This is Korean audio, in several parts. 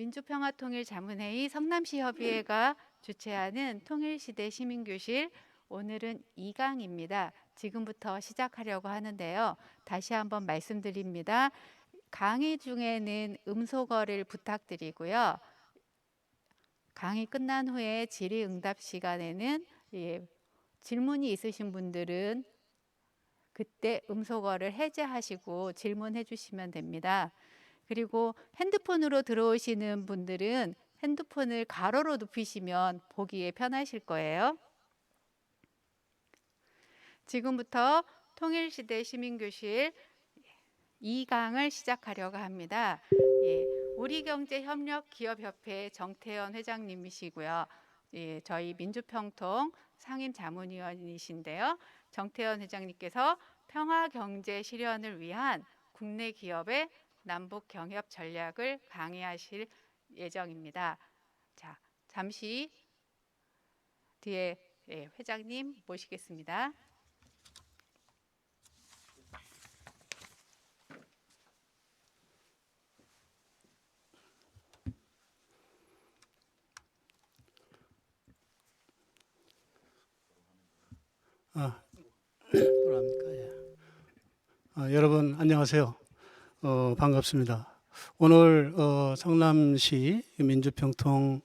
민주평화통일자문회의 성남시협의회가 주최하는 통일시대 시민교실, 오늘은 2강입니다. 지금부터 시작하려고 하는데요. 다시 한번 말씀드립니다. 강의 중에는 음소거를 부탁드리고요. 강의 끝난 후에 질의응답 시간에는 질문이 있으신 분들은 그때 음소거를 해제하시고 질문해 주시면 됩니다. 그리고 핸드폰으로 들어오시는 분들은 핸드폰을 가로로 눕히시면 보기에 편하실 거예요. 지금부터 통일시대 시민교실 2강을 시작하려고 합니다. 우리경제협력기업협회 정태현 회장님이시고요. 저희 민주평통 상임자문위원이신데요. 정태현 회장님께서 평화경제 실현을 위한 국내 기업의 남북 경협 전략을 강의하실 예정입니다. 자, 잠시 뒤에 회장님 모시겠습니다. 여러분 안녕하세요. 반갑습니다. 오늘 성남시 민주평통협의회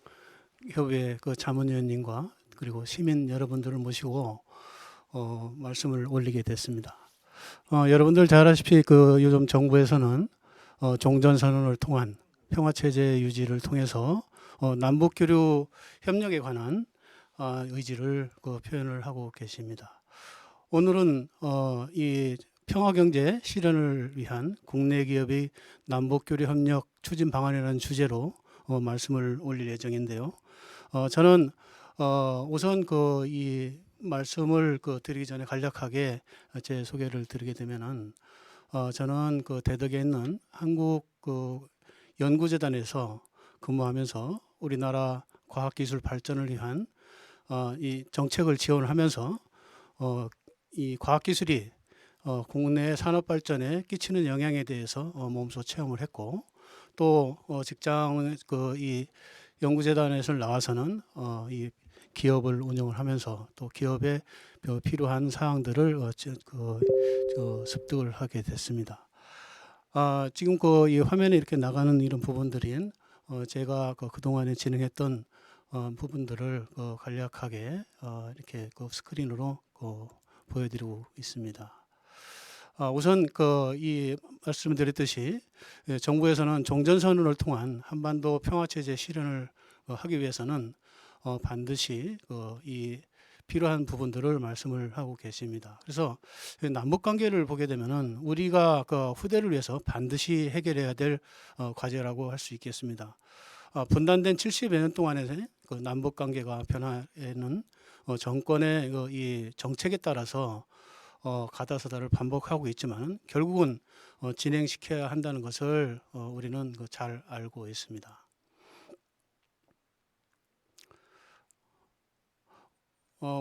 자문위원님과 그리고 시민 여러분들을 모시고 말씀을 올리게 됐습니다. 여러분들 잘 아시피 요즘 정부에서는 종전선언을 통한 평화체제 유지를 통해서 남북교류 협력에 관한 의지를 표현을 하고 계십니다. 오늘은 이 평화경제 실현을 위한 국내 기업의 남북교류 협력 추진 방안이라는 주제로 말씀을 올릴 예정인데요. 저는 우선 이 말씀을 드리기 전에 간략하게 제 소개를 드리게 되면은 저는 대덕에 있는 한국 연구재단에서 근무하면서 우리나라 과학기술 발전을 위한 이 정책을 지원을 하면서 이 과학기술이 국내 산업 발전에 끼치는 영향에 대해서 몸소 체험을 했고, 또 직장 이 연구재단에서 나와서는 이 기업을 운영을 하면서 또 기업에 필요한 사항들을 습득을 하게 됐습니다. 지금 이 화면에 이렇게 나가는 이런 부분들인 제가 그동안에 진행했던 부분들을 간략하게 이렇게 스크린으로 보여드리고 있습니다. 우선 이 말씀드렸듯이 정부에서는 종전선언을 통한 한반도 평화체제 실현을 하기 위해서는 반드시 이 필요한 부분들을 말씀을 하고 계십니다. 그래서 남북관계를 보게 되면은 우리가 후대를 위해서 반드시 해결해야 될 과제라고 할 수 있겠습니다. 분단된 70여 년 동안의 남북관계가 변화에는 정권의 이 정책에 따라서 가다서다를 반복하고 있지만 결국은 진행시켜야 한다는 것을 우리는 잘 알고 있습니다.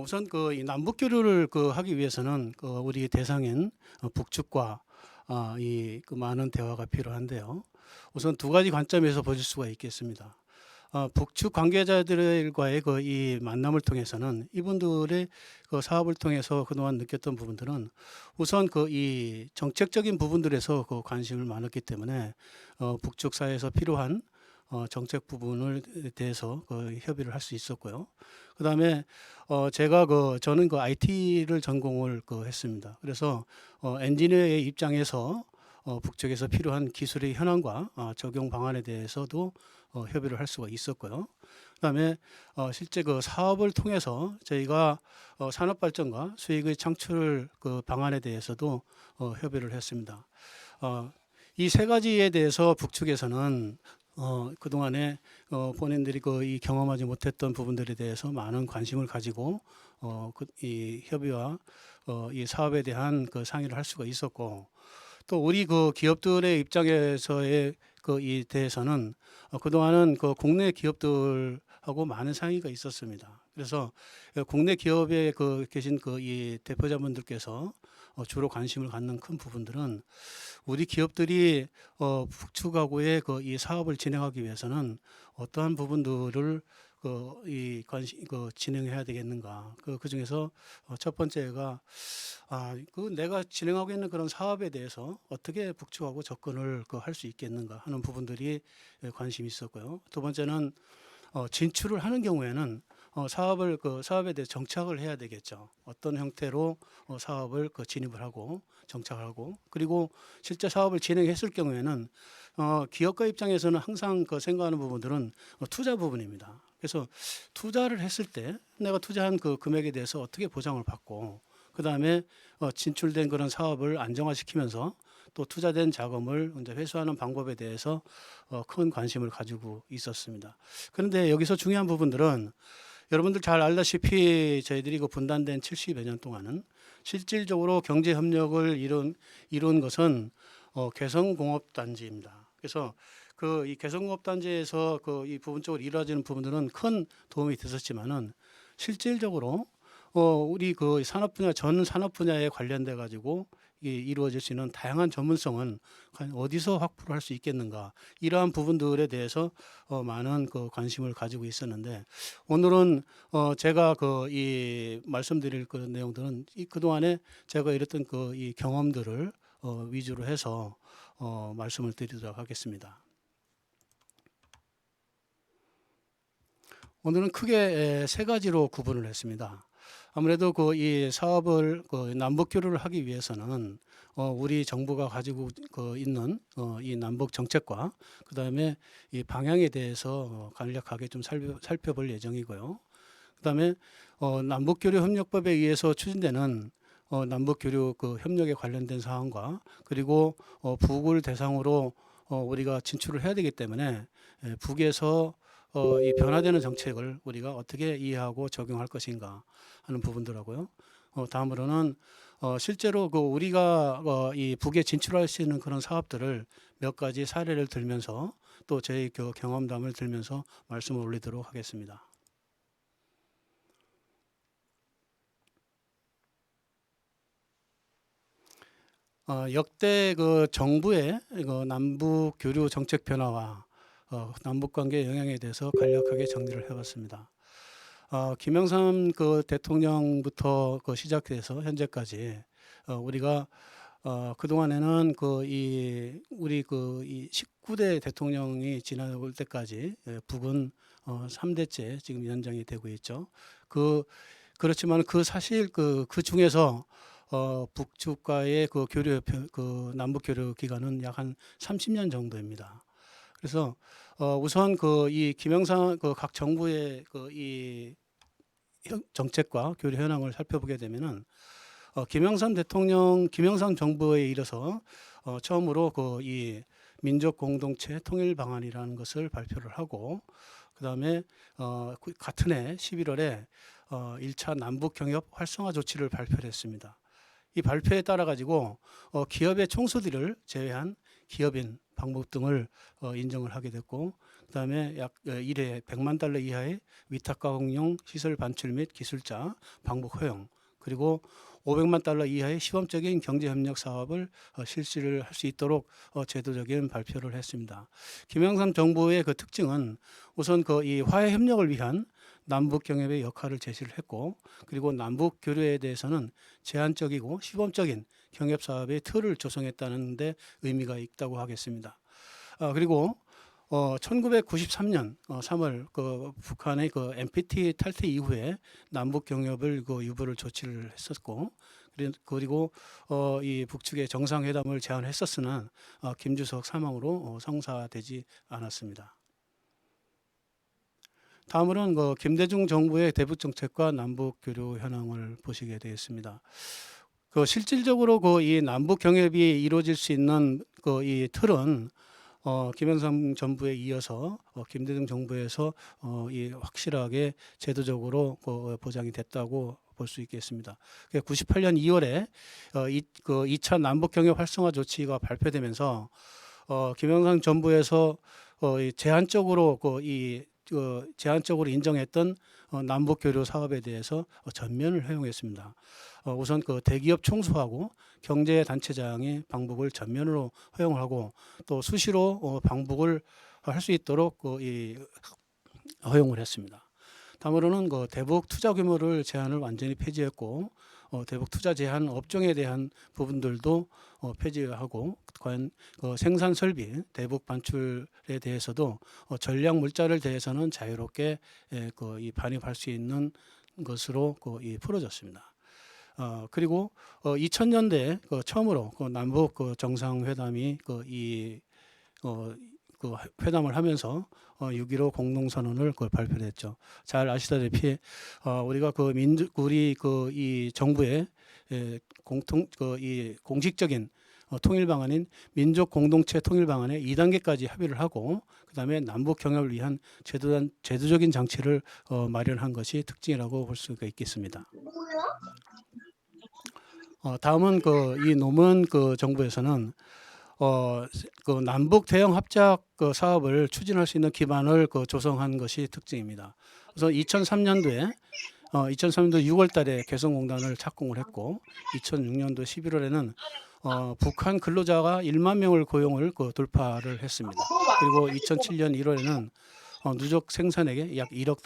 우선 이 남북 교류를 하기 위해서는 우리 대상인 북측과 이 많은 대화가 필요한데요. 우선 두 가지 관점에서 보실 수가 있겠습니다. 북측 관계자들과의 이 만남을 통해서는 이분들의 사업을 통해서 그동안 느꼈던 부분들은 우선 이 정책적인 부분들에서 관심을 많았기 때문에 북측 사회에서 필요한 정책 부분을 대해서 협의를 할 수 있었고요. 그 다음에 제가 저는 IT를 전공을 했습니다. 그래서 엔지니어의 입장에서 북측에서 필요한 기술의 현황과 적용 방안에 대해서도 협의를 할 수가 있었고요. 그다음에 실제 사업을 통해서 저희가 산업 발전과 수익의 창출 방안에 대해서도 협의를 했습니다. 이 세 가지에 대해서 북측에서는 그동안에 본인들이 이 경험하지 못했던 부분들에 대해서 많은 관심을 가지고 이 협의와 이 사업에 대한 상의를 할 수가 있었고, 또 우리 기업들의 입장에서의 이 대해서는 그동안은 국내 기업들하고 많은 상의가 있었습니다. 그래서 국내 기업에 계신 이 대표자분들께서 주로 관심을 갖는 큰 부분들은 우리 기업들이 북측하고의 이 사업을 진행하기 위해서는 어떠한 부분들을 진행해야 되겠는가. 그 중에서 첫 번째가 내가 진행하고 있는 그런 사업에 대해서 어떻게 북측하고 접근을 할 수 있겠는가 하는 부분들이 관심이 있었고요. 두 번째는 진출을 하는 경우에는 사업에 대해 정착을 해야 되겠죠. 어떤 형태로 사업을 진입을 하고 정착하고, 그리고 실제 사업을 진행했을 경우에는 기업가 입장에서는 항상 생각하는 부분들은 투자 부분입니다. 그래서 투자를 했을 때 내가 투자한 그 금액에 대해서 어떻게 보상을 받고, 그 다음에 진출된 그런 사업을 안정화시키면서 또 투자된 자금을 이제 회수하는 방법에 대해서 큰 관심을 가지고 있었습니다. 그런데 여기서 중요한 부분들은 여러분들 잘 알다시피 저희들이 분단된 70여 년 동안은 실질적으로 경제 협력을 이룬 것은 개성공업단지입니다. 그래서 이 개성공업단지에서 이 부분적으로 이루어지는 부분들은 큰 도움이 됐었지만은 실질적으로 우리 산업 분야 전 산업 분야에 관련돼 가지고 이루어질 수 있는 다양한 전문성은 어디서 확보를 할 수 있겠는가, 이러한 부분들에 대해서 많은 관심을 가지고 있었는데, 오늘은 제가 이 말씀드릴 그런 내용들은 그동안에 제가 이랬던 이 경험들을 위주로 해서 말씀을 드리도록 하겠습니다. 오늘은 크게 세 가지로 구분을 했습니다. 아무래도 이 사업을 남북 교류를 하기 위해서는 우리 정부가 가지고 있는 이 남북 정책과 그다음에 이 방향에 대해서 간략하게 좀 살펴볼 예정이고요. 그다음에 남북 교류 협력법에 의해서 추진되는 남북 교류 협력에 관련된 사항과, 그리고 북을 대상으로 우리가 진출을 해야 되기 때문에 북에서 이 변화되는 정책을 우리가 어떻게 이해하고 적용할 것인가 하는 부분들하고요. 다음으로는 실제로 우리가 이 북에 진출할 수 있는 그런 사업들을 몇 가지 사례를 들면서 또 저희 경험담을 들면서 말씀을 올리도록 하겠습니다. 역대 정부의 남북 교류 정책 변화와 남북 관계 영향에 대해서 간략하게 정리를 해봤습니다. 김영삼 대통령부터 시작해서 현재까지 우리가 그동안에는 우리 이 19대 대통령이 지나올 때까지 북은 3대째 지금 연장이 되고 있죠. 그렇지만 사실 그 중에서 북측과의 남북 교류 기간은 약 한 30년 정도입니다. 그래서 우선 이 김영삼 각 정부의 이 정책과 교류 현황을 살펴보게 되면은 김영삼 정부에 이르러서 처음으로 이 민족 공동체 통일 방안이라는 것을 발표를 하고, 그다음에 같은 해 11월에 1차 남북 경협 활성화 조치를 발표를 했습니다. 이 발표에 따라 가지고 기업의 총수들을 제외한 기업인 방북 등을 인정을 하게 됐고, 그다음에 약 1회 100만 달러 이하의 위탁 가공용 시설 반출 및 기술자 방북 허용, 그리고 500만 달러 이하의 시범적인 경제 협력 사업을 실시를 할 수 있도록 제도적인 발표를 했습니다. 김영삼 정부의 특징은 우선 이 화해 협력을 위한 남북 경협의 역할을 제시를 했고, 그리고 남북 교류에 대해서는 제한적이고 시범적인 경협 사업의 틀을 조성했다는 데 의미가 있다고 하겠습니다. 그리고 1993년 3월 북한의 NPT 탈퇴 이후에 남북 경협을 유보를 조치를 했었고, 그리고 이 북측의 정상회담을 제안했었으나 김주석 사망으로 성사되지 않았습니다. 다음으로는 김대중 정부의 대북 정책과 남북 교류 현황을 보시게 되겠습니다. 실질적으로 이 남북 경협이 이루어질 수 있는 이 틀은 김영삼 정부에 이어서 김대중 정부에서 이 확실하게 제도적으로 보장이 됐다고 볼 수 있겠습니다. 98년 2월에 2차 남북 경협 활성화 조치가 발표되면서 김영삼 정부에서 제한적으로 제한적으로 인정했던 남북 교류 사업에 대해서 전면을 허용했습니다. 우선 그 대기업 총수하고 경제 단체장의 방북을 전면으로 허용을 하고 또 수시로 방북을 할 수 있도록 허용을 했습니다. 다음으로는 그 대북 투자 규모를 제한을 완전히 폐지했고 대북 투자 제한 업종에 대한 부분들도 폐지하고 과연 생산 설비 대북 반출에 대해서도 전략 물자를 대해서는 자유롭게 이 반입할 수 있는 것으로 풀어졌습니다. 그리고 2000년대 처음으로 남북 정상회담이 회담을 하면서 6.15 공동선언을 발표했죠. 잘 아시다시피 우리가 이 정부의 이 공식적인 통일 방안인 민족 공동체 통일 방안에 2단계까지 합의를 하고 그다음에 남북 경협을 위한 제도적인 장치를 마련한 것이 특징이라고 볼 수가 있겠습니다. 다음은 이 노무현 정부에서는 남북 대형 합작 사업을 추진할 수 있는 기반을 조성한 것이 특징입니다. 그래서 2003년도 6월 달에 개성공단을 착공을 했고 2006년도 11월에는 북한 근로자가 1만 명을 고용을 돌파를 했습니다. 그리고 2007년 1월에는 누적 생산액의 약 1억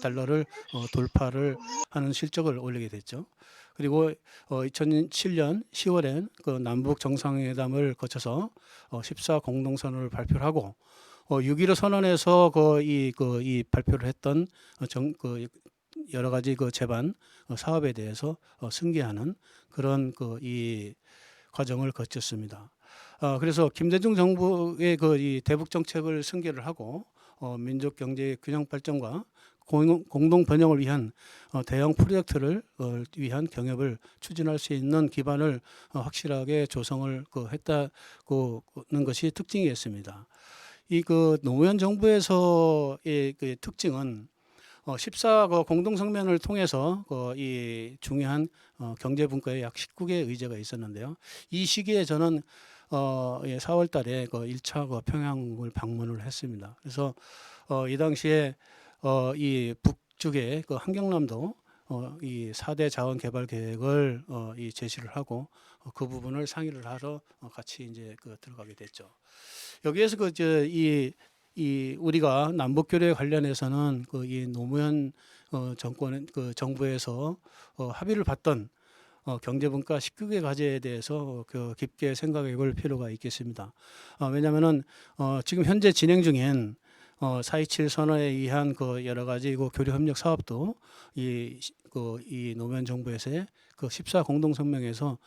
달러를 돌파를 하는 실적을 올리게 됐죠. 그리고 2007년 10월엔 남북 정상회담을 거쳐서 14 공동선언을 발표를 하고 6.15 선언에서 이 발표를 했던 여러 가지 제반 사업에 대해서 승계하는 그런 이 과정을 거쳤습니다. 그래서 김대중 정부의 이 대북 정책을 승계를 하고 민족 경제 균형 발전과 공동 번영을 위한 대형 프로젝트를 위한 경협을 추진할 수 있는 기반을 확실하게 조성을 했다는 것이 특징이었습니다. 이 노무현 정부에서의 특징은 14 공동성명을 통해서 이 중요한 경제 분과에 약 19개 의제가 있었는데요. 이 시기에 저는 4월 달에 1차 평양을 방문을 했습니다. 그래서 이 당시에 이 북쪽에 한경남도 이 4대 자원 개발 계획을 이 제시를 하고 그 부분을 상의를 하러 같이 이제 들어가게 됐죠. 여기에서 이 우리가 남북 교류에 관련해서는 이 노무현 정권 정부에서 합의를 봤던 경제 분과 19개 과제에 대해서 깊게 생각해 볼 필요가 있겠습니다. 왜냐하면은 지금 현재 진행 중인 4.27 선언에 의한 여러 가지 교류 협력 사업도 이 노무현 정부에서의 14 공동성명에서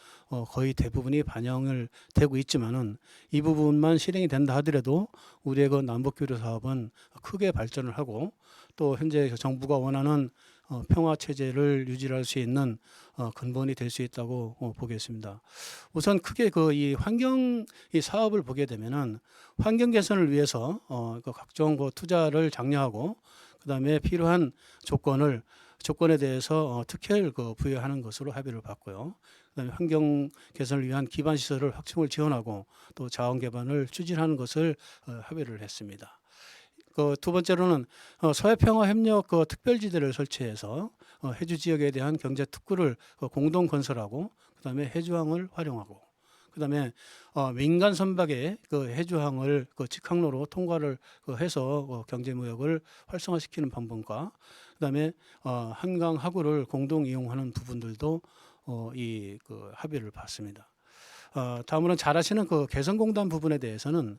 거의 대부분이 반영을 되고 있지만은 이 부분만 실행이 된다 하더라도 우리의 남북 교류 사업은 크게 발전을 하고 또 현재 정부가 원하는 평화 체제를 유지할 수 있는 근본이 될 수 있다고 보겠습니다. 우선 크게 이 환경 이 사업을 보게 되면은 환경 개선을 위해서 각종 투자를 장려하고 그다음에 필요한 조건에 대해서 특혜를 부여하는 것으로 합의를 봤고요. 그다음에 환경 개선을 위한 기반 시설을 확충을 지원하고 또 자원 개발을 추진하는 것을 합의를 했습니다. 두 번째로는 서해평화협력 특별지대를 설치해서 해주 지역에 대한 경제 특구를 공동 건설하고 그다음에 해주항을 활용하고 그다음에 민간 선박의 해주항을 직항로로 통과를 해서 경제 무역을 활성화시키는 방법과 그다음에 한강 하구를 공동 이용하는 부분들도 이 합의를 봤습니다. 다음으로는 잘 아시는 개성공단 부분에 대해서는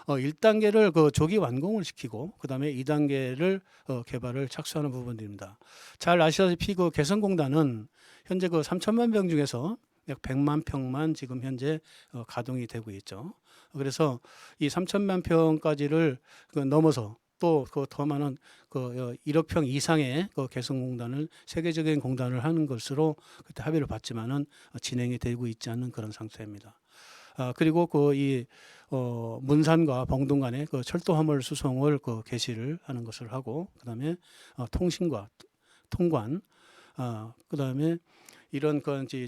1단계를 조기 완공을 시키고 그다음에 2단계를 개발을 착수하는 부분들입니다. 잘 아시다시피 개성공단은 현재 3천만 평 중에서 약 100만 평만 지금 현재 가동이 되고 있죠. 그래서 이 3천만 평까지를 넘어서 또 더 많은 1억 평 이상의 개성공단을 세계적인 공단을 하는 것으로 그때 합의를 봤지만은 진행이 되고 있지 않는 그런 상태입니다. 그리고 이 문산과 봉동 간의 철도 화물 수송을 개시를 하는 것을 하고 그다음에 통신과 통관 그다음에 이런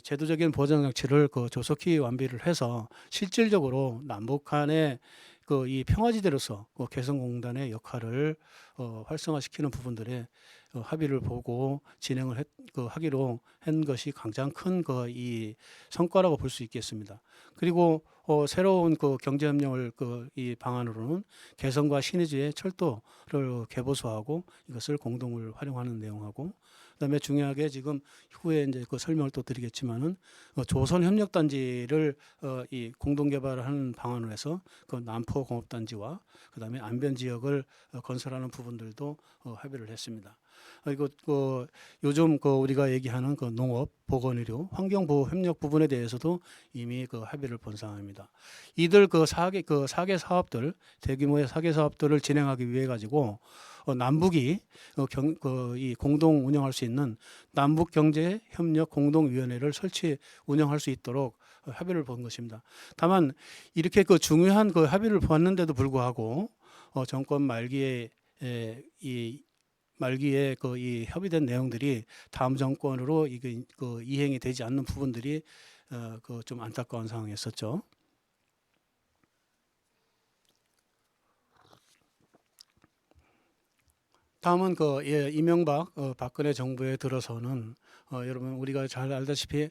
제도적인 보장 장치를 조속히 완비를 해서 실질적으로 남북 간의 이 평화지대로서 개성공단의 역할을 활성화시키는 부분들에 합의를 보고 진행을 하기로 한 것이 가장 큰 이 성과라고 볼 수 있겠습니다. 그리고 새로운 경제협력을 이 방안으로는 개성과 신의주의 철도를 개보수하고 이것을 공동을 활용하는 내용하고, 그다음에 중요하게 지금 후에 이제 설명을 또 드리겠지만은 조선협력단지를 이 공동 개발하는 방안으로 해서 남포 공업단지와 그다음에 안변 지역을 건설하는 부분들도 합의를 했습니다. 그리고 요즘 우리가 얘기하는 농업, 보건의료, 환경보호 협력 부분에 대해서도 이미 합의를 본 상황입니다. 이들 4개 사업들, 대규모의 4개 사업들을 진행하기 위해 가지고 남북이 이 공동 운영할 수 있는 남북경제협력공동위원회를 운영할 수 있도록 합의를 본 것입니다. 다만 이렇게 중요한 합의를 보았는데도 불구하고 정권 말기에 이 협의된 내용들이 다음 정권으로 이행이 되지 않는 부분들이 좀 안타까운 상황이었었죠. 다음은 이명박 박근혜 정부에 들어서는 여러분 우리가 잘 알다시피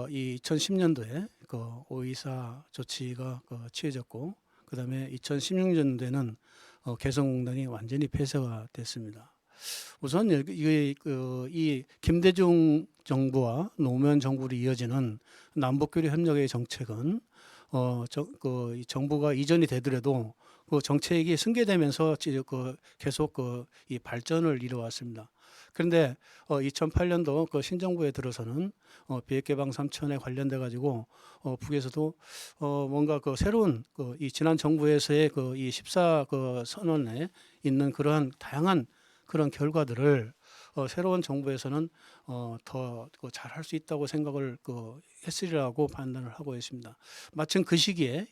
이 2010년도에 5.24 조치가 취해졌고, 그다음에 2016년도에는 개성공단이 완전히 폐쇄가 됐습니다. 우선 이 김대중 정부와 노무현 정부로 이어지는 남북교류 협력의 정책은 이 정부가 이전이 되더라도 정책이 승계되면서 계속 이 발전을 이루어왔습니다. 그런데 2008년도 신정부에 들어서는 비핵개방 3천에 관련돼 가지고 북에서도 뭔가 새로운 이 지난 정부에서의 이 14 선언에 있는 그러한 다양한 그런 결과들을 새로운 정부에서는 더 잘할 수 있다고 생각을 했으리라고 판단을 하고 있습니다. 마침 그 시기에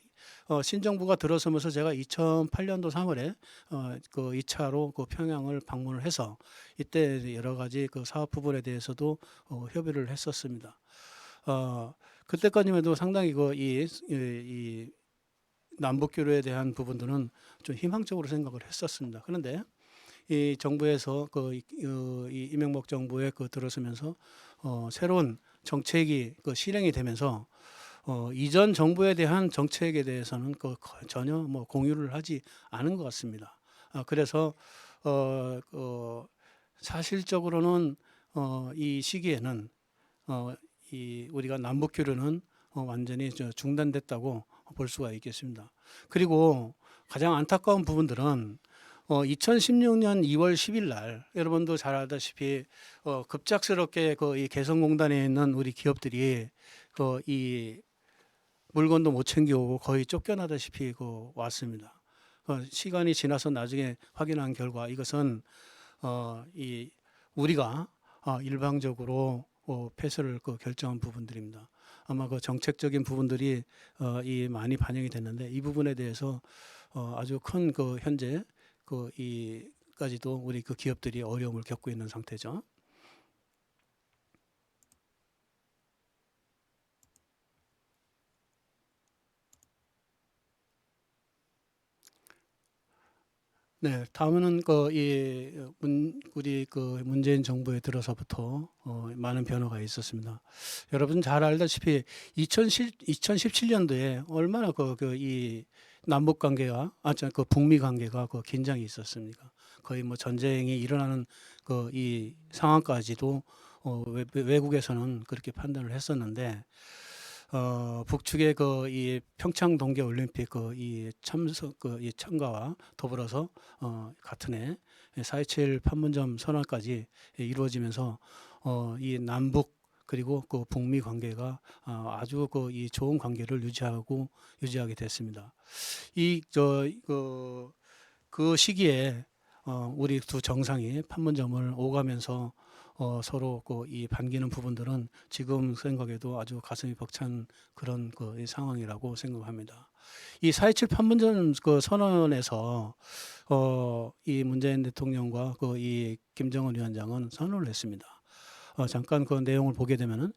신정부가 들어서면서 제가 2008년도 3월에 2차로 평양을 방문을 해서 이때 여러 가지 사업 부분에 대해서도 협의를 했었습니다. 그때까지만 해도 상당히 이 남북교류에 대한 부분들은 좀 희망적으로 생각을 했었습니다. 그런데 이 정부에서 이 이명박 정부에 들어서면서 새로운 정책이 실행이 되면서 이전 정부에 대한 정책에 대해서는 전혀 공유를 하지 않은 것 같습니다. 그래서 사실적으로는 이 시기에는 이 우리가 남북 교류는 완전히 중단됐다고 볼 수가 있겠습니다. 그리고 가장 안타까운 부분들은 2016년 2월 10일 날 여러분도 잘 알다시피 급작스럽게 이 개성공단에 있는 우리 기업들이 이 물건도 못 챙겨오고 거의 쫓겨나다시피 왔습니다. 시간이 지나서 나중에 확인한 결과 이것은 이 우리가 일방적으로 폐쇄를 결정한 부분들입니다. 아마 정책적인 부분들이 이 많이 반영이 됐는데 이 부분에 대해서 아주 큰 현재 이까지도 우리 기업들이 어려움을 겪고 있는 상태죠. 네, 다음은 우리 문재인 정부에 들어서부터 많은 변화가 있었습니다. 여러분 잘 알다시피 2017년도에 얼마나 이 남북 관계가 북미 관계가 긴장이 있었습니까? 거의 전쟁이 일어나는 이 상황까지도 외국에서는 그렇게 판단을 했었는데 북측의 이 평창 동계 올림픽 이 참가와 더불어서 같은 해 4.27 판문점 선언까지 이루어지면서 이 남북 그리고 북미 관계가 아주 이 좋은 관계를 유지하게 됐습니다. 그 시기에 우리 두 정상이 판문점을 오가면서 서로 이 반기는 부분들은 지금 생각해도 아주 가슴이 벅찬 그런 이 상황이라고 생각합니다. 이 4.27 판문점 선언에서 이 문재인 대통령과 이 김정은 위원장은 선언을 했습니다. 잠깐 그 내용을 보게 되면은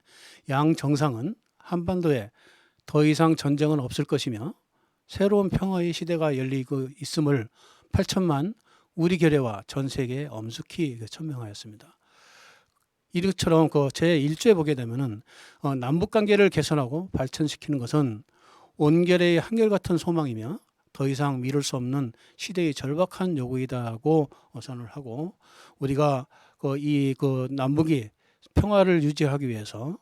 양 정상은 한반도에 더 이상 전쟁은 없을 것이며 새로운 평화의 시대가 열리고 있음을 8천만 우리 결의와 전 세계에 엄숙히 천명하였습니다. 이것처럼 제 1조에 보게 되면은 남북 관계를 개선하고 발전시키는 것은 온결의 한결같은 소망이며 더 이상 미룰 수 없는 시대의 절박한 요구이다고 선언을 하고, 우리가 남북이 평화를 유지하기 위해서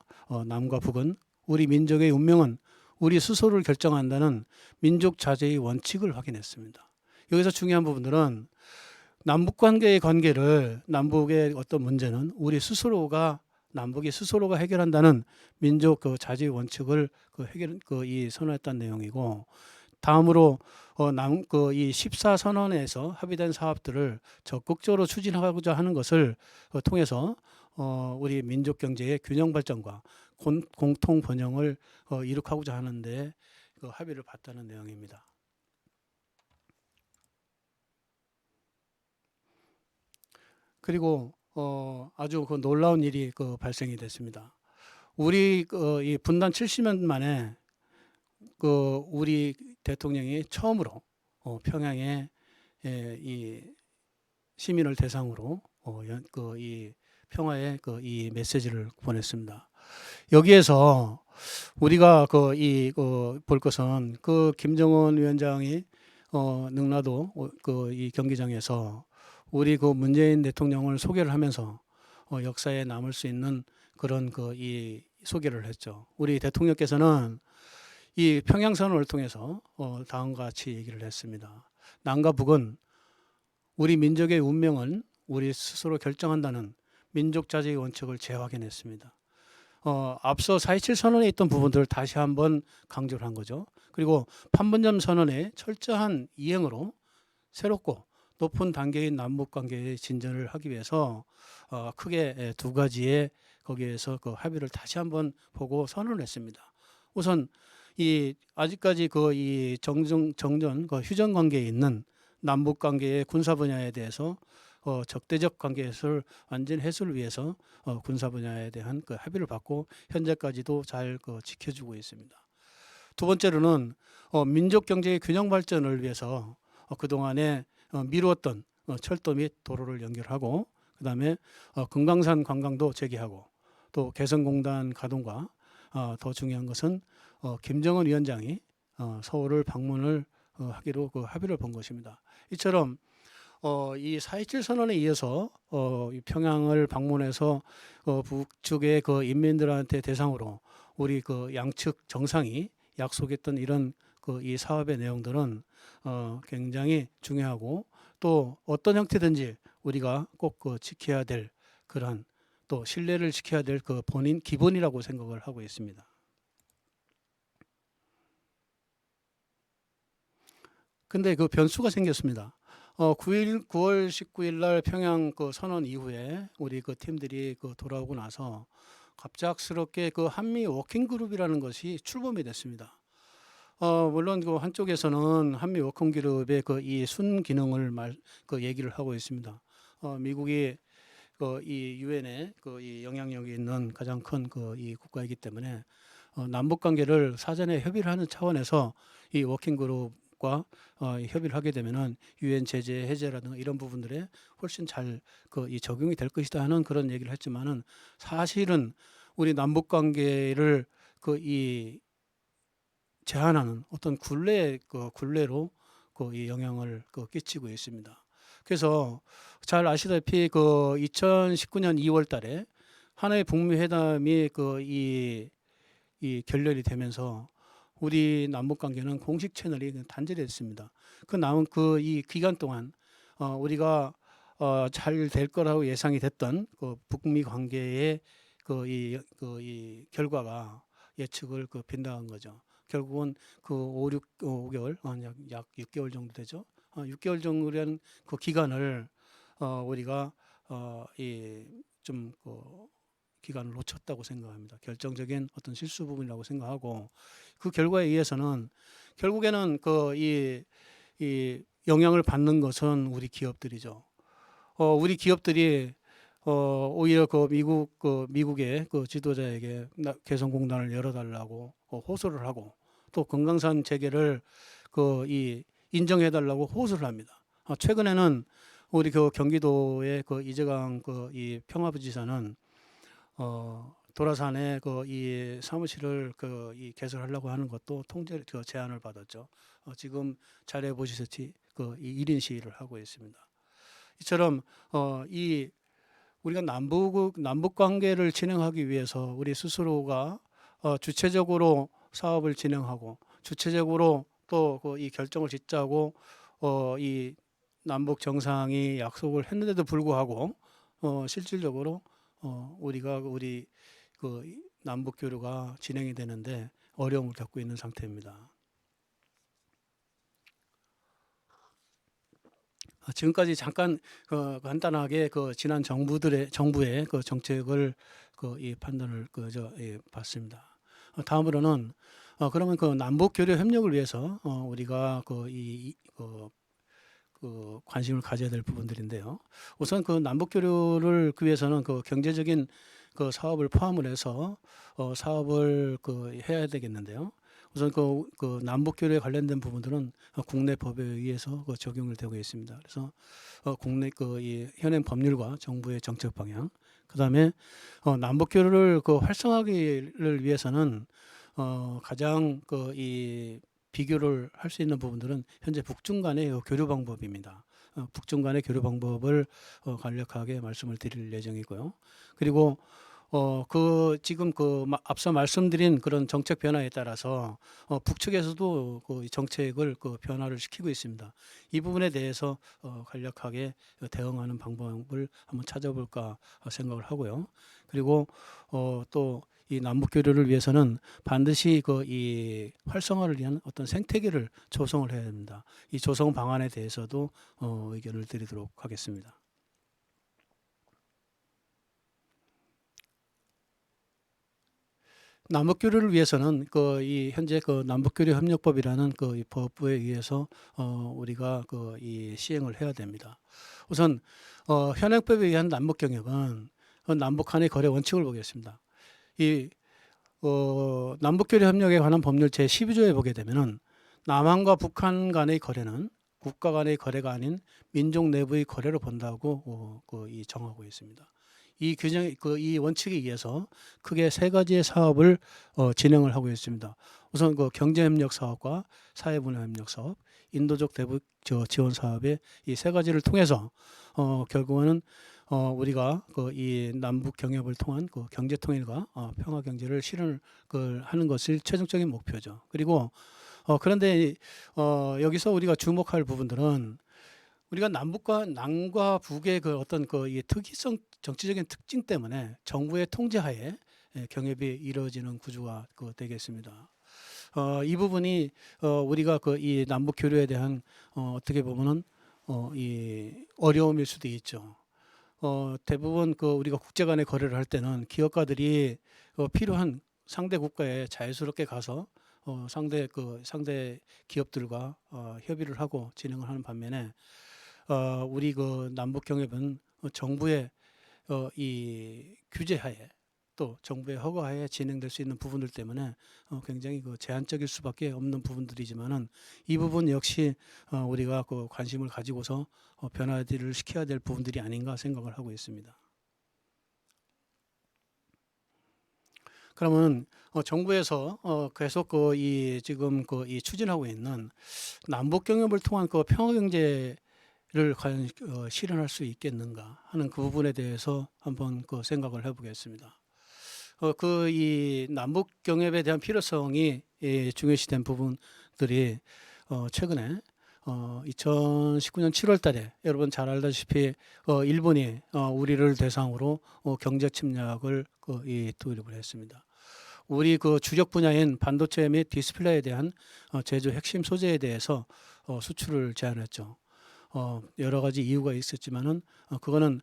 남과 북은 우리 민족의 운명은 우리 스스로를 결정한다는 민족 자제의 원칙을 확인했습니다. 여기서 중요한 부분들은 남북 관계의 관계를, 남북의 어떤 문제는 우리 스스로가, 남북이 스스로가 해결한다는 민족 자제의 원칙을 이 선언했다는 내용이고, 다음으로 이 14선언에서 합의된 사업들을 적극적으로 추진하고자 하는 것을 통해서 우리 민족 경제의 균형 발전과 공통 번영을 이룩하고자 하는데 합의를 봤다는 내용입니다. 그리고 아주 놀라운 일이 발생이 됐습니다. 우리 이 분단 70년 만에 우리 대통령이 처음으로 평양에 이 시민을 대상으로 이 평화의 이 메시지를 보냈습니다. 여기에서 우리가 볼 것은 김정은 위원장이 능라도 이 경기장에서 우리 문재인 대통령을 소개를 하면서 역사에 남을 수 있는 그런 이 소개를 했죠. 우리 대통령께서는 이 평양선언을 통해서 다음과 같이 얘기를 했습니다. 남과 북은 우리 민족의 운명은 우리 스스로 결정한다는 민족 자제의 원칙을 재확인했습니다. 앞서 4.27 선언에 있던 부분들을 다시 한번 강조를 한 거죠. 그리고 판문점 선언의 철저한 이행으로 새롭고 높은 단계의 남북 관계의 진전을 하기 위해서 크게 두 가지의 거기에서 합의를 다시 한번 보고 선언을 했습니다. 우선 아직까지 이 정전 휴전 관계에 있는 남북 관계의 군사 분야에 대해서 적대적 관계를 완전 해소를 위해서 군사 분야에 대한 합의를 받고 현재까지도 잘 지켜주고 있습니다. 두 번째로는 민족 경제의 균형 발전을 위해서 그동안에 미루었던 철도 및 도로를 연결하고, 그다음에 금강산 관광도 재개하고, 또 개성공단 가동과 더 중요한 것은 김정은 위원장이 서울을 방문을 하기로 합의를 본 것입니다. 이처럼 이 4.27 선언에 이어서 이 평양을 방문해서 북측의 인민들한테 대상으로 우리 양측 정상이 약속했던 이런 이 사업의 내용들은 굉장히 중요하고, 또 어떤 형태든지 우리가 꼭 지켜야 될 그러한, 또 신뢰를 지켜야 될 본인 기본이라고 생각을 하고 있습니다. 근데 변수가 생겼습니다. 9월 19일 날 평양 선언 이후에 우리 팀들이 돌아오고 나서 갑작스럽게 한미 워킹 그룹이라는 것이 출범이 됐습니다. 물론 한쪽에서는 한미 워킹 그룹의 이 순기능을 얘기를 하고 있습니다. 미국이 이 유엔에 이 영향력이 있는 가장 큰 이 국가이기 때문에 남북 관계를 사전에 협의를 하는 차원에서 이 워킹 그룹과 협의를 하게 되면은 유엔 제재 해제라든가 이런 부분들에 훨씬 잘 이 적용이 될 것이다 하는 그런 얘기를 했지만은, 사실은 우리 남북 관계를 이 제한하는 어떤 굴레로 이 영향을 끼치고 있습니다. 그래서 잘 아시다시피 2019년 2월 달에 하나의 북미 회담이 이 결렬이 되면서 우리 남북 관계는 공식 채널이 단절이 됐습니다. 남은 이 기간 동안 우리가 잘 될 거라고 예상이 됐던 북미 관계의 이 결과가 예측을 빗나간 거죠. 결국은 5개월, 약 6개월 정도 되죠. 6개월 정도라는 기간을 우리가 좀 기간을 놓쳤다고 생각합니다. 결정적인 어떤 실수 부분이라고 생각하고, 그 결과에 의해서는 결국에는 이 영향을 받는 것은 우리 기업들이죠. 우리 기업들이 오히려 미국의 지도자에게 개성공단을 열어달라고 호소를 하고, 또 금강산 재개를 인정해달라고 호소를 합니다. 최근에는 우리 그 경기도의 그 이재강 그 이 평화부지사는 도라산에 그 이 사무실을 그 이 개설하려고 하는 것도 통제 그 제안을 받았죠. 지금 자료에 보시듯이 그 이 1인 시위를 하고 있습니다. 이처럼 이 우리가 남북 관계를 진행하기 위해서 우리 스스로가 주체적으로 사업을 진행하고 주체적으로 또 그 이 결정을 짓자고 이 남북 정상이 약속을 했는데도 불구하고 실질적으로 우리가 우리 그 남북 교류가 진행이 되는데 어려움을 겪고 있는 상태입니다. 지금까지 잠깐 간단하게 그 지난 정부의 그 정책을 그 이 판단을 봤습니다. 다음으로는 그러면 그 남북 교류 협력을 위해서 우리가 그 관심을 가져야 될 부분들인데요. 우선 그 남북 교류를 그 위해서는 그 경제적인 그 사업을 포함을 해서 사업을 그 해야 되겠는데요. 우선 그 남북 교류에 관련된 부분들은 국내 법에 의해서 그 적용을 되고 있습니다. 그래서 국내 그 이 현행 법률과 정부의 정책 방향, 그다음에 남북 교류를 그 활성화하기를 위해서는 가장 그 이 비교를 할 수 있는 부분들은 현재 북중 간의 교류 방법입니다. 북중 간의 교류 방법을 간략하게 말씀을 드릴 예정이고요. 그리고 그 지금 앞서 말씀드린 그런 정책 변화에 따라서 북측에서도 그 정책을 그 변화를 시키고 있습니다. 이 부분에 대해서 간략하게 대응하는 방법을 한번 찾아볼까 생각을 하고요. 그리고 또 이 남북 교류를 위해서는 반드시 그 이 활성화를 위한 어떤 생태계를 조성을 해야 됩니다. 이 조성 방안에 대해서도 의견을 드리도록 하겠습니다. 남북 교류를 위해서는 그 이 현재 그 남북교류 협력법이라는 그 이 법에 의해서 우리가 그 이 시행을 해야 됩니다. 우선 현행법에 의한 남북 경협은 남북 간의 거래 원칙을 보겠습니다. 이 남북교류 협력에 관한 법률 제 12조에 보게 되면은 남한과 북한 간의 거래는 국가 간의 거래가 아닌 민족 내부의 거래로 본다고 이 정하고 있습니다. 이 규정 이 원칙에 의해서 크게 세 가지의 사업을 진행을 하고 있습니다. 우선 그 경제협력 사업과 사회분야협력 사업, 인도적 대북 지원 사업의 이 세 가지를 통해서 결국은 우리가 그 이 남북 경협을 통한 그 경제 통일과 평화 경제를 실현을 하는 것이 최종적인 목표죠. 그리고 그런데 여기서 우리가 주목할 부분들은 우리가 남과 북의 그 어떤 그 이 특이성 정치적인 특징 때문에 정부의 통제하에 경협이 이루어지는 구조가 되겠습니다. 이 부분이 우리가 그 이 남북 교류에 대한 어떻게 보면은 이 어려움일 수도 있죠. 대부분 그 우리가 국제 간의 거래를 할 때는 기업가들이 필요한 상대 국가에 자유스럽게 가서 상대 기업들과 협의를 하고 진행을 하는 반면에 우리 그 남북 경협은 정부의 이 규제하에 또 정부의 허가하에 진행될 수 있는 부분들 때문에 굉장히 그 제한적일 수밖에 없는 부분들이지만은 이 부분 역시 우리가 그 관심을 가지고서 변화를 시켜야 될 부분들이 아닌가 생각을 하고 있습니다. 그러면 정부에서 계속 지금 이 추진하고 있는 남북 경협을 통한 그 평화 경제를 과연 실현할 수 있겠는가 하는 그 부분에 대해서 한번 생각을 해보겠습니다. 그 이 남북 경협에 대한 필요성이 중요시된 부분들이 최근에 2019년 7월 달에 여러분 잘 알다시피 일본이 우리를 대상으로 경제 침략을 도입을 했습니다. 우리 그 주력 분야인 반도체 및 디스플레이에 대한 제조 핵심 소재에 대해서 수출을 제한했죠. 여러 가지 이유가 있었지만은 그거는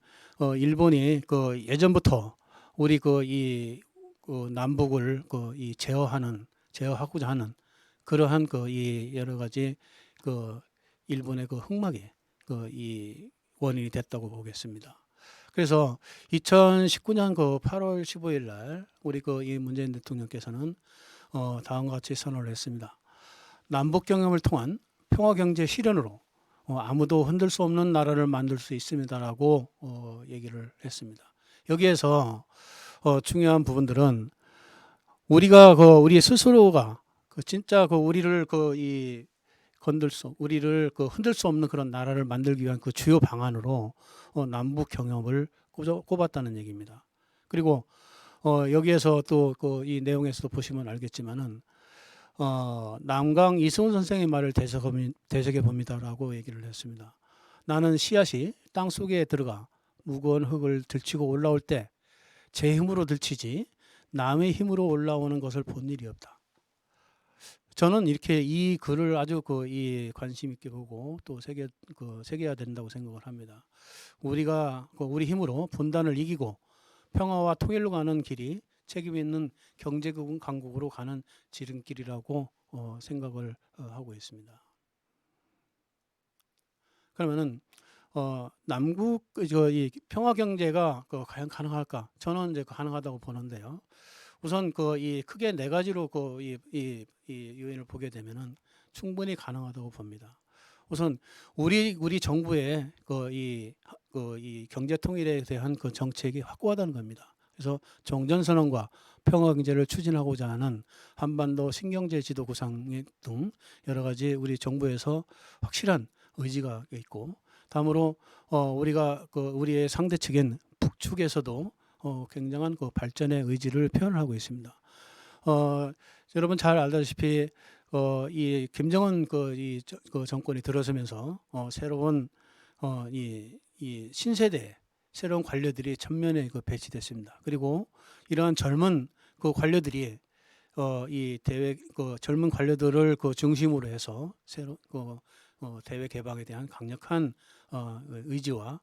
일본이 그 예전부터 우리 남북을 이 제어하고자 하는 그러한 이 여러 가지 일본의 흑막이 이 원인이 됐다고 보겠습니다. 그래서 2019년 8월 15일 날 우리 이 문재인 대통령께서는 다음과 같이 선언을 했습니다. 남북 경협을 통한 평화 경제 실현으로 아무도 흔들 수 없는 나라를 만들 수 있습니다라고 얘기를 했습니다. 여기에서 중요한 부분들은 우리가 우리 스스로가 진짜 우리를 우리를 흔들 수 없는 그런 나라를 만들기 위한 그 주요 방안으로 남북 경협을 꼽았다는 얘기입니다. 그리고 여기에서 또 이 내용에서도 보시면 알겠지만은 남강 이승훈 선생의 말을 되새겨 봅니다라고 얘기를 했습니다. 나는 씨앗이 땅 속에 들어가 무거운 흙을 들치고 올라올 때 제 힘으로 들치지 남의 힘으로 올라오는 것을 본 일이 없다. 저는 이렇게 이 글을 아주 이 관심 있게 보고 또 새겨야 된다고 생각을 합니다. 우리가 우리 힘으로 분단을 이기고 평화와 통일로 가는 길이 책임 있는 경제 강국으로 가는 지름길이라고 생각을 하고 있습니다. 그러면은 남북 이 평화 경제가 과연 가능할까? 저는 이제 가능하다고 보는데요. 우선 이 크게 네 가지로 이 요인을 보게 되면은 충분히 가능하다고 봅니다. 우선 우리 정부의 이 경제 통일에 대한 정책이 확고하다는 겁니다. 그래서 종전선언과 평화 경제를 추진하고자 하는 한반도 신경제 지도 구상 등 여러 가지 우리 정부에서 확실한 의지가 있고, 다음으로 우리가 우리의 상대 측인 북측에서도 굉장한 발전의 의지를 표현하고 있습니다. 여러분 잘 알다시피 이 김정은 이 정권이 들어서면서 새로운 이 신세대 새로운 관료들이 전면에 배치됐습니다. 그리고 이러한 젊은 관료들이 이 대외 젊은 관료들을 중심으로 해서 새로 대외 개방에 대한 강력한 의지와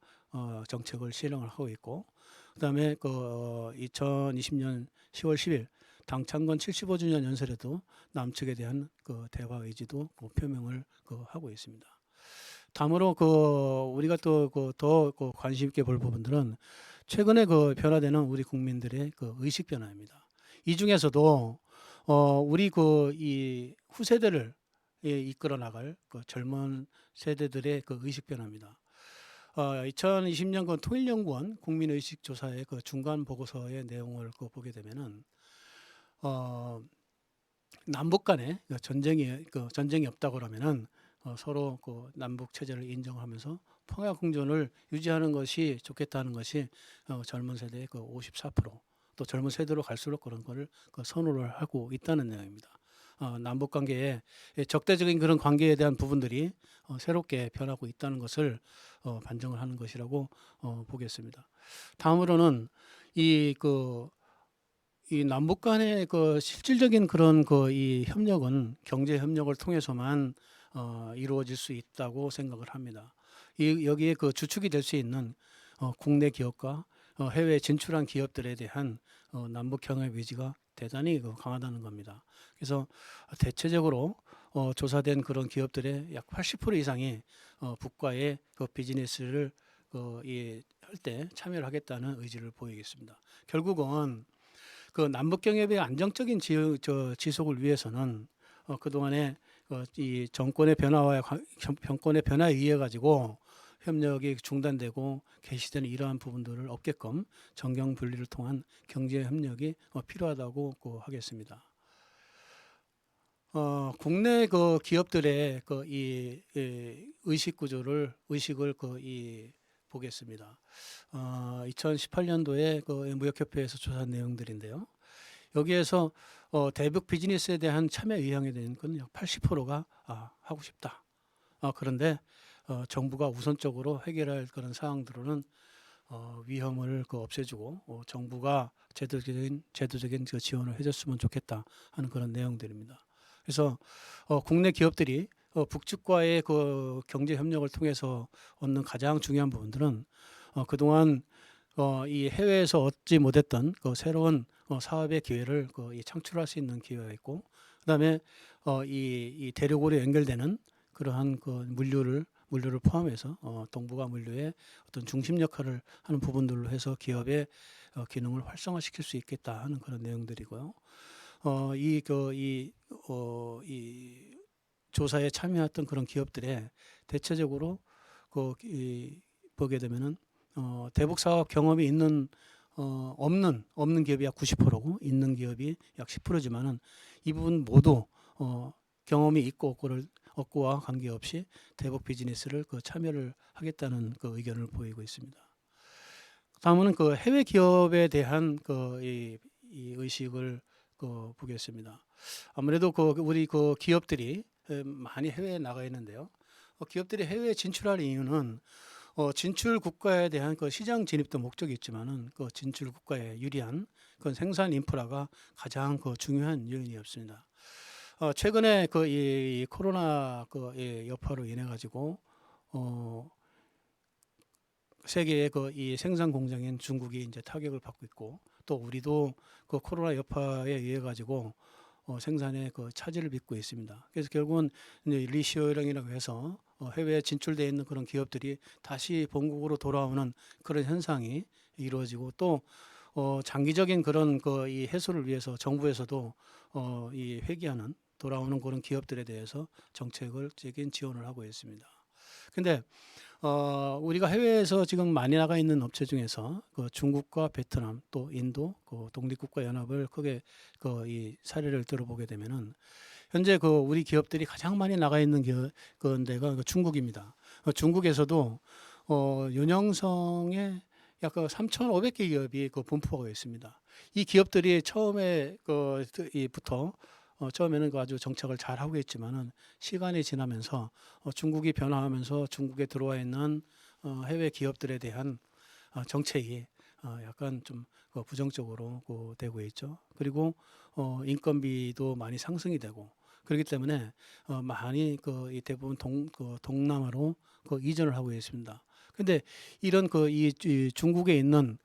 정책을 실행을 하고 있고, 그다음에 2020년 10월 10일 당창건 75주년 연설에도 남측에 대한 대화 의지도 표명을 하고 있습니다. 다음으로 우리가 또 더 관심 있게 볼 부분들은 최근에 변화되는 우리 국민들의 의식 변화입니다. 이 중에서도 우리 이 후세대를 이끌어 나갈 젊은 세대들의 의식 변화입니다. 2020년 통일연구원 국민의식조사의 중간 보고서의 내용을 보게 되면은 남북 간에 전쟁이 없다고 그러면은 서로 남북 체제를 인정하면서 평화 공존을 유지하는 것이 좋겠다는 것이 젊은 세대의 54%, 또 젊은 세대로 갈수록 그런 거를 선호를 하고 있다는 내용입니다. 남북 관계에 적대적인 그런 관계에 대한 부분들이 새롭게 변하고 있다는 것을 반증을 하는 것이라고 보겠습니다. 다음으로는 이 남북 간의 실질적인 그런 이 협력은 경제 협력을 통해서만 이루어질 수 있다고 생각을 합니다. 여기에 주축이 될 수 있는 국내 기업과 해외 진출한 기업들에 대한 남북 경협 의지가 대단히 강하다는 겁니다. 그래서 대체적으로 조사된 그런 기업들의 약 80% 이상이 북과의 비즈니스를 할 때 참여를 하겠다는 의지를 보이겠습니다. 결국은 남북 경협의 안정적인 지속을 위해서는 그동안에 이 정권의 변화에 의해 가지고 협력이 중단되고 개시되는 이러한 부분들을 없게끔 정경 분리를 통한 경제 협력이 필요하다고 하겠습니다. 국내 기업들의 이 의식을 보겠습니다. 2018년도에 무역협회에서 조사한 내용들인데요. 여기에서 대북 비즈니스에 대한 참여 의향에 대한 건 약 80%가 하고 싶다. 그런데 정부가 우선적으로 해결할 그런 사항들은 위험을 없애주고 정부가 제도적인 지원을 해줬으면 좋겠다 하는 그런 내용들입니다. 그래서 국내 기업들이 북측과의 경제 협력을 통해서 얻는 가장 중요한 부분들은 그동안 이 해외에서 얻지 못했던 새로운 사업의 기회를 창출할 수 있는 기회가 있고, 그다음에 이 대륙으로 연결되는 그러한 물류를 포함해서 동북아 물류의 어떤 중심 역할을 하는 부분들로 해서 기업의 기능을 활성화시킬 수 있겠다 하는 그런 내용들이고요. 이 조사에 참여했던 그런 기업들의 대체적으로 보게 되면은 대북 사업 경험이 있는 없는 기업이 약 90%고 있는 기업이 약 10%지만은 이 부분 모두 경험이 있고 없고와 관계없이 대북 비즈니스를 참여를 하겠다는 의견을 보이고 있습니다. 다음은 해외 기업에 대한 이 의식을 보겠습니다. 아무래도 우리 기업들이 많이 해외에 나가 있는데요. 기업들이 해외에 진출할 이유는 진출 국가에 대한 시장 진입도 목적이 있지만은 진출 국가에 유리한 생산 인프라가 가장 중요한 요인이었습니다. 최근에 이 코로나 이 여파로 인해 가지고 세계의 이 생산 공장인 중국이 이제 타격을 받고 있고, 또 우리도 코로나 여파에 의해 가지고 생산에 차질을 빚고 있습니다. 그래서 결국은 이제 리쇼어링이라고 해서 해외에 진출되어 있는 그런 기업들이 다시 본국으로 돌아오는 그런 현상이 이루어지고, 또 장기적인 그런 이 해소를 위해서 정부에서도 이 회귀하는 돌아오는 그런 기업들에 대해서 정책적인 지원을 하고 있습니다. 근데 우리가 해외에서 지금 많이 나가 있는 업체 중에서 중국과 베트남 또 인도 독립국가 연합을 크게 이 사례를 들어보게 되면은 현재 우리 기업들이 가장 많이 나가 있는 데가 중국입니다. 중국에서도 윤영성에 약 3,500개 기업이 분포하고 있습니다. 이 기업들이 처음에부터 처음에는 아주 정착을 잘 하고 있지만은 시간이 지나면서 중국이 변화하면서 중국에 들어와 있는 해외 기업들에 대한 정책이 약간 좀 부정적으로 되고 있죠. 그리고 인건비도 많이 상승이 되고, 그렇기 때문에 많이 이 대부분 동남아로 이전을 하고 있습니다. 근데 이런 이 중국에 있는